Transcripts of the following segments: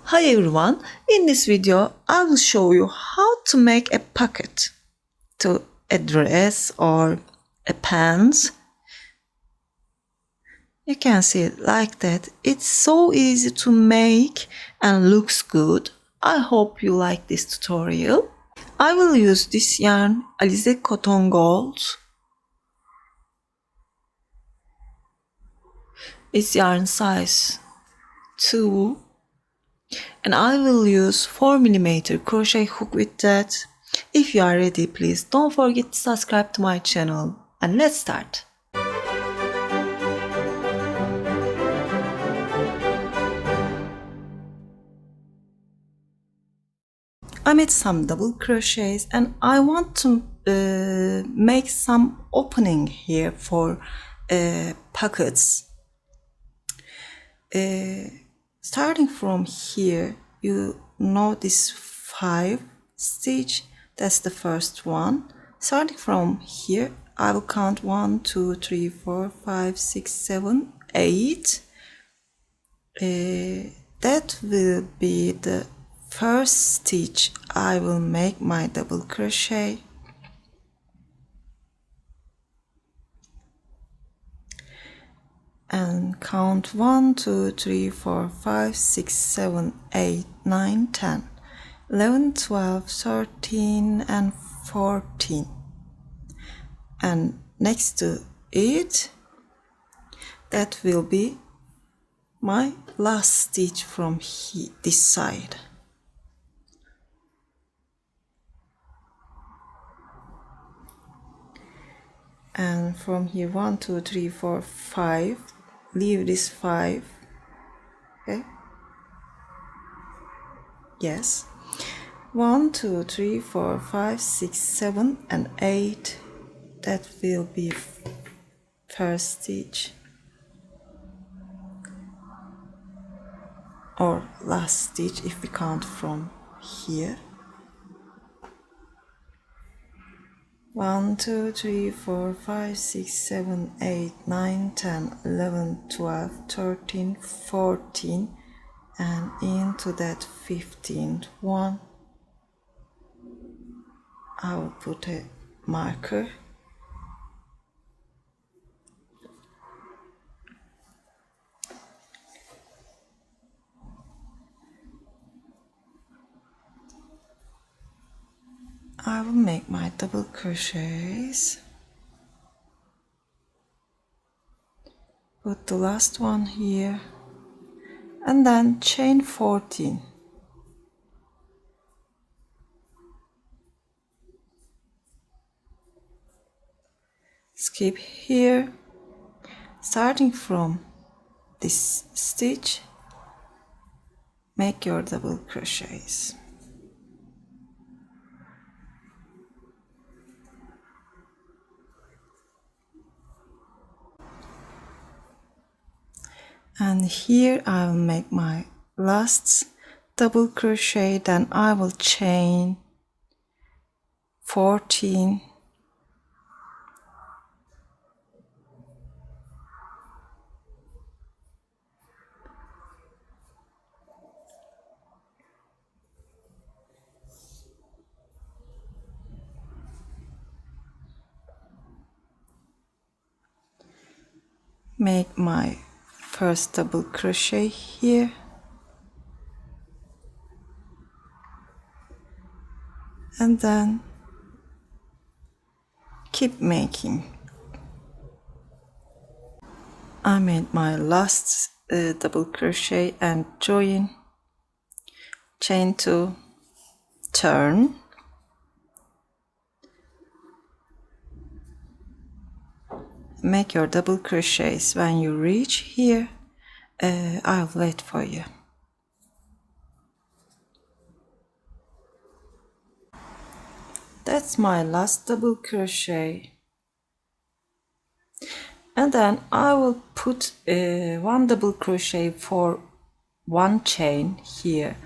Hi everyone, in this video I will show you how to make a pocket to a dress or a pants. You can see it like that. It's so easy to make and looks good. I hope you like this tutorial. I will use this yarn Alize Cotton Gold. It's yarn size 2. And I will use 4mm crochet hook with that. If you are ready, please don't forget to subscribe to my channel. And let's start. I made some double crochets and I want to make some opening here for pockets. Starting from here, you know this 5 stitch, that's the first one. Starting from here, I will count 1, 2, 3, 4, 5, 6, 7, 8. That will be the first stitch I will make my double crochet. And count 1, 2, 3, 4, 5, 6, 7, 8, 9, 10, 11, 12, 13 and 14. And next to it, that will be my last stitch from this side. And from here 1, 2, 3, 4, 5, leave this 5. Okay, yes, 1, 2, 3, 4, 5, 6, 7 and 8. That will be first stitch or last stitch if we count from here. 1, 2, 3, 4, 5, 6, 7, 8, 9, 10, 11, 12, 13, 14 and into that 15th one I will put a marker. I will make my double crochets, put the last one here and then chain 14. Skip here, starting from this stitch, make your double crochets. And here I will make my last double crochet, then I will chain 14, make my first double crochet here, and then keep making. I made my last double crochet and join, chain 2, turn, make your double crochets. When you reach here, I'll wait for you. That's my last double crochet. And then I will put 1 double crochet for 1 chain here,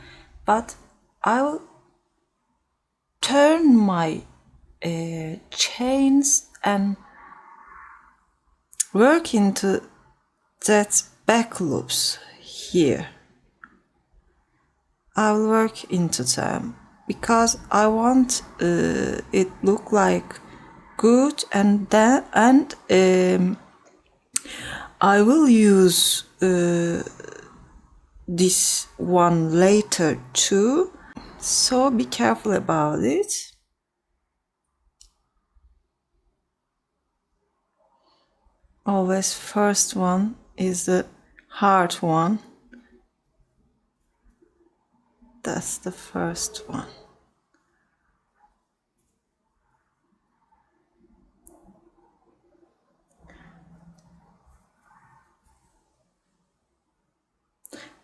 but I will turn my chains and work into that back loops here. I will work into them because I want it look like good, and then I will use this one later too, so be careful about it. Always first one is the hard one. That's the first one.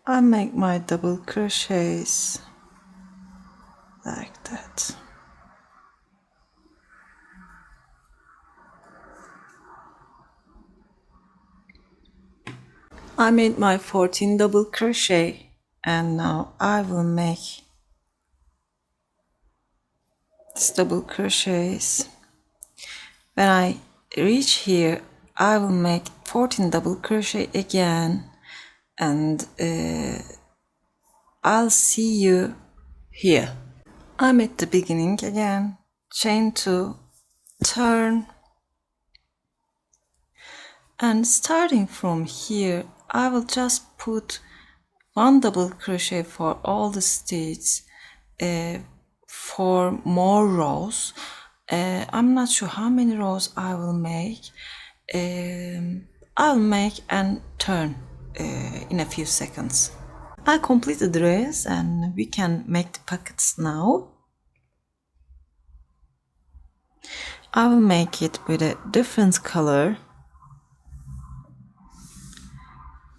I make my double crochets like that. I made my 14 double crochet, and now I will make these double crochets. When I reach here, I will make 14 double crochet again, and I'll see you here. I'm at the beginning again, chain 2, turn, and starting from here I will just put one double crochet for all the stitches for more rows. I'm not sure how many rows I will make. I'll make and turn in a few seconds. I completed the dress and we can make the pockets now. I will make it with a different color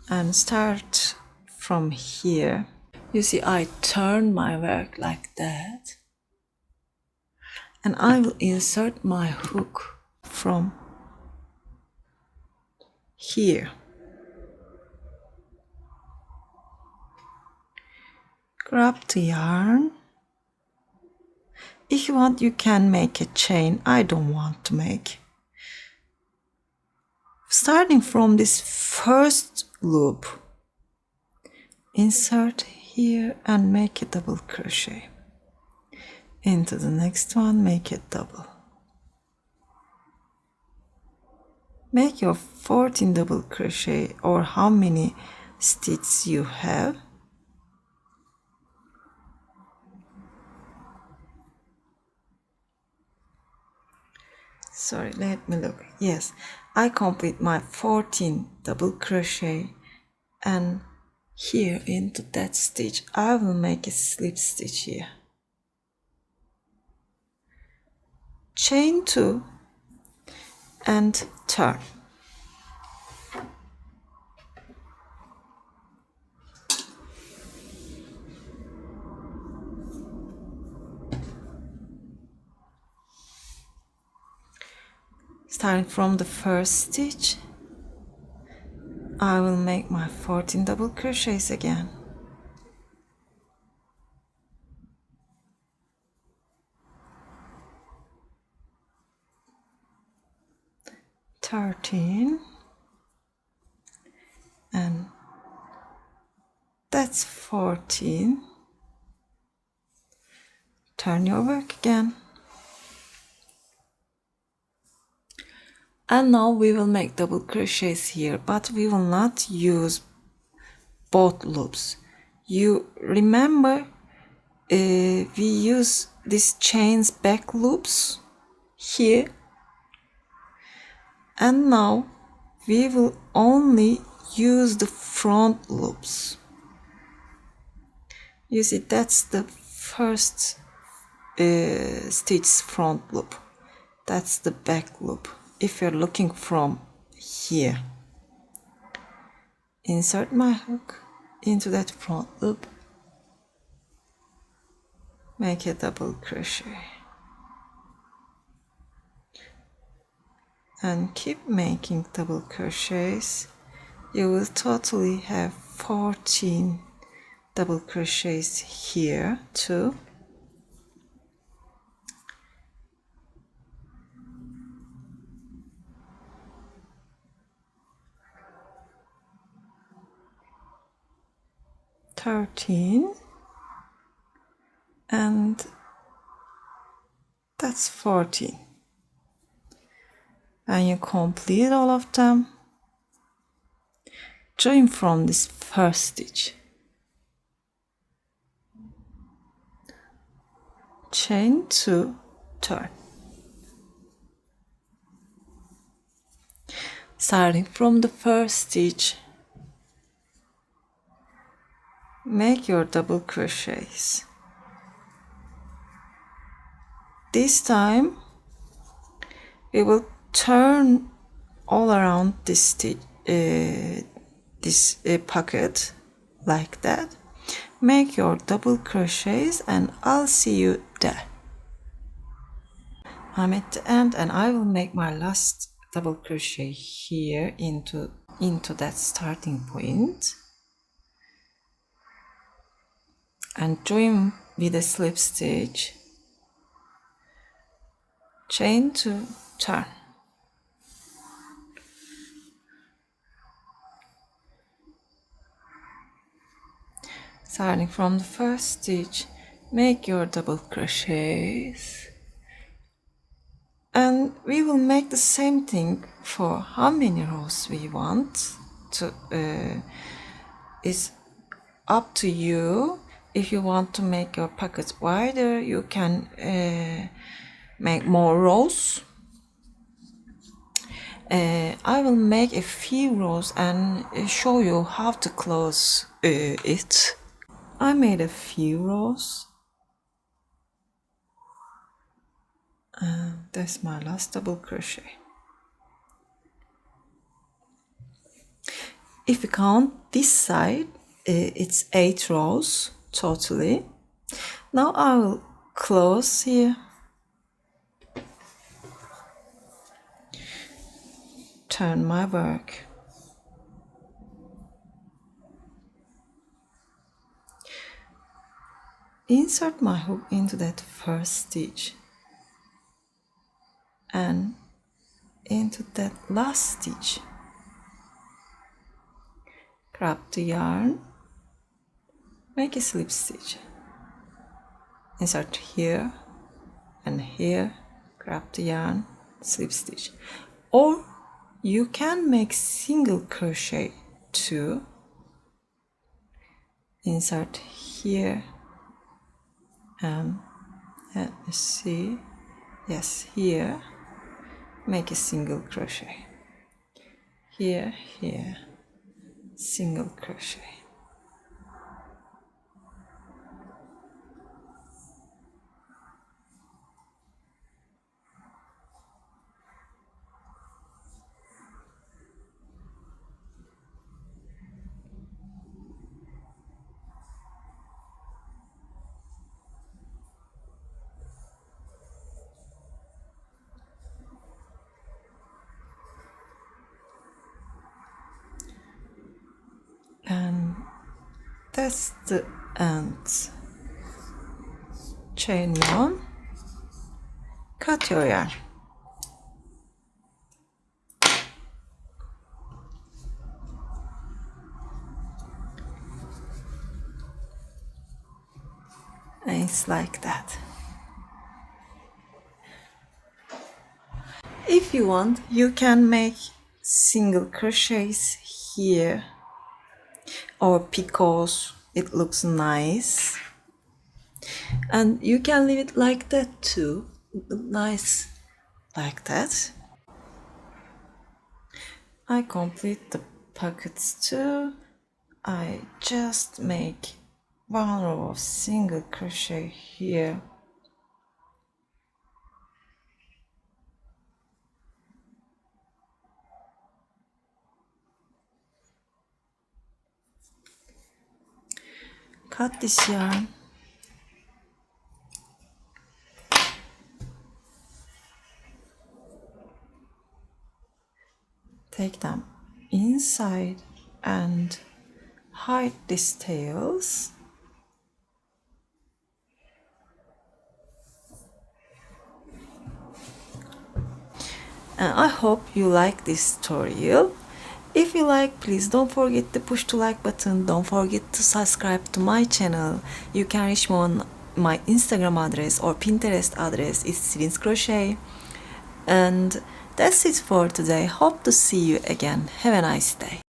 and start from here. You see, I turn my work like that, and I will insert my hook from here. Grab the yarn. If you want, you can make a chain. I don't want to make. Starting from this first loop, insert here and make a double crochet. Into the next one, make a double. Make your 14 double crochet, or how many stitches you have. Sorry, let me look. Yes, I complete my 14 double crochet, and here into that stitch I will make a slip stitch here. Chain 2 and turn. Starting from the first stitch, I will make my 14 double crochets again. "13" and that's 14. Turn your work again. And now we will make double crochets here, but we will not use both loops. You remember we use these chains back loops here, and now we will only use the front loops. You see, that's the first stitch front loop, that's the back loop. If you're looking from here, insert my hook into that front loop, make a double crochet, and keep making double crochets. You will totally have 14 double crochets here too. "13" and that's 14. And you complete all of them, join from this first stitch, chain 2, turn. Starting from the first stitch, make your double crochets. This time we will turn all around this pocket like that. Make your double crochets and I'll see you there. I'm at the end and I will make my last double crochet here into that starting point and join with a slip stitch, chain 2, turn. Starting from the first stitch, make your double crochets, and we will make the same thing for how many rows we want to. It's up to you. If you want to make your pockets wider, you can make more rows. I will make a few rows and show you how to close it. I made a few rows. That's my last double crochet. If you count this side, it's 8 rows totally. Now I will close here, turn my work, insert my hook into that first stitch and into that last stitch, grab the yarn, make a slip stitch, insert here and here, grab the yarn, slip stitch. Or you can make single crochet too. Insert here and let me see, yes, here, make a single crochet, here, single crochet. And that's the end. Chain 1, cut your yarn. And it's like that. If you want, you can make single crochets here or picots. It looks nice, and you can leave it like that too. It looks nice like that. I complete the pockets too. I just make 1 row of single crochet here, cut this yarn, take them inside and hide these tails. And I hope you like this tutorial. If you like, please don't forget to push the like button. Don't forget to subscribe to my channel. You can reach me on my Instagram address or Pinterest address is Selin's Crochet. And that's it for today. Hope to see you again. Have a nice day.